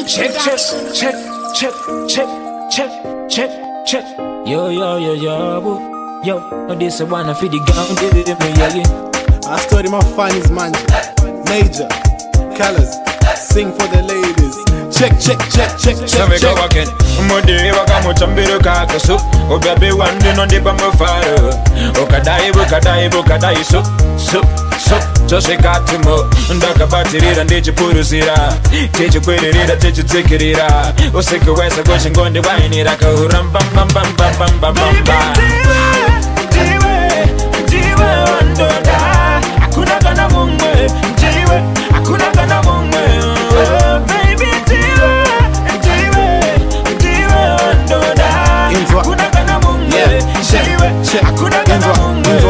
Check, check, check, check, check, check, check, check. Yo, yo, yo, yo, boo. Yo, this is one for the gang, give it me again. I study my funnies, man. Major, colors, sing for the ladies. Check, check, check, check, check, so check. Again. Mode waka muchambiro kakaso. Ogabe wande no deba mfaro. Okadai so. Chose katimo. Ndaka batirira ndichi purusira. Tichi kwirira, tichi tikirira. Useke wesa goshi ngonde wainira. Kahuram bam bam bam bam bam bam bam bam. Jiwe wandoda. Hakuna kana mungwe. Hakuna kana mungwe. Baby jiwe wandoda. Hakuna kana mungwe. Hakuna kana mungwe.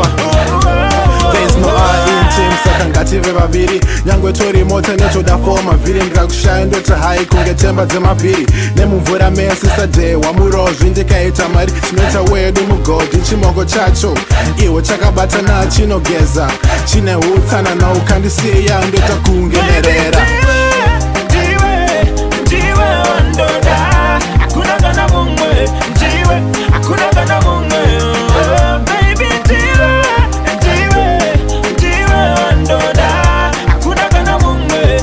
There's no R in team, sakangati vevaviri. Nyangwe tori mota netoda foma viri. Ndirakushaya ndoti hai kunge temba dzemabhiri. Nemumvura meya sisadhe wamurozvi ndikaita mari. Chinoita wedu mugodhi chimoko chacho. Iwo chakabatana chinogeza. Chine utsanana ukandisiya ndota kungenerera. Jiwe wandoda. Hakuna kana mungwe. Hakuna kana mungwe. Baby jiwe wandoda. Hakuna kana mungwe.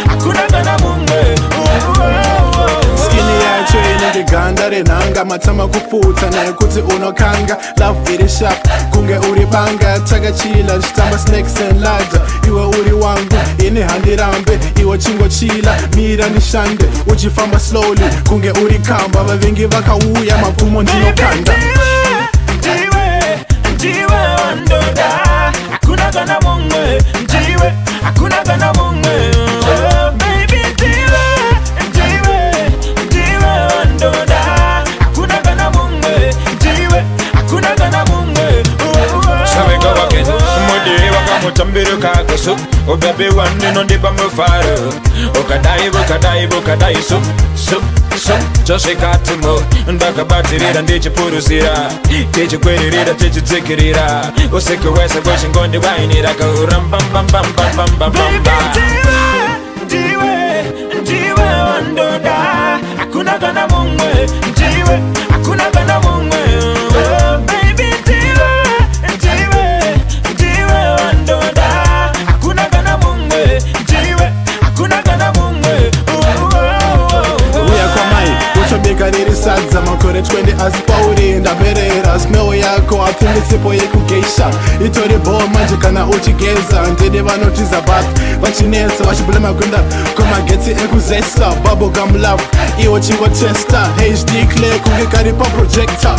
Hakuna kana mungwe. Skini yacho inenge ganda renhanga. Matama kufuta nekuti unokanga. Love iri sharp kunge uri banga. Takachila chitamba snakes and ladder. Iwe uri wangu ini handirambe. Iwe chingochila mira nishande. Uchifamba slowly kunge uri kamba. Vavengi vakauya mapfumo ndinokanda. Jiwe wandoda. Hakuna kana mungwe. Hakuna kana mungwe. Baby jiwe wandoda. Hakuna kana mungwe. Hakuna kana mungwe. Sabe go again. Mode waka muchambiro kakaso. Ogabe wande no deba mfaro. Okadai so. Chose katimo. Ndaka batirira ndichi purusira. Tichi kwirira, tichi tikirira. Useke wesa goshi ngonde wainira. Kahuram bam bam bam bam bam bam bam bam. Jiwe wandoda. Hakuna kana mungwe. Hakuna kana mungwe. Baby jiwe wandoda. Hakuna kana mungwe. Hakuna kana mungwe. Uya kwa mai, uchobika riri sadza. Makore 20 asi pauri ndamberera. Smell yako apfumisipo yekugeisha. Itori bo manje kana uchigeza. Ndede vanotiza bath vachinetsa vachiblema kwenda kwamagetsi ekuzesa. Bubblegum love iwo chingotesta. HD clear kunge kari pa projector.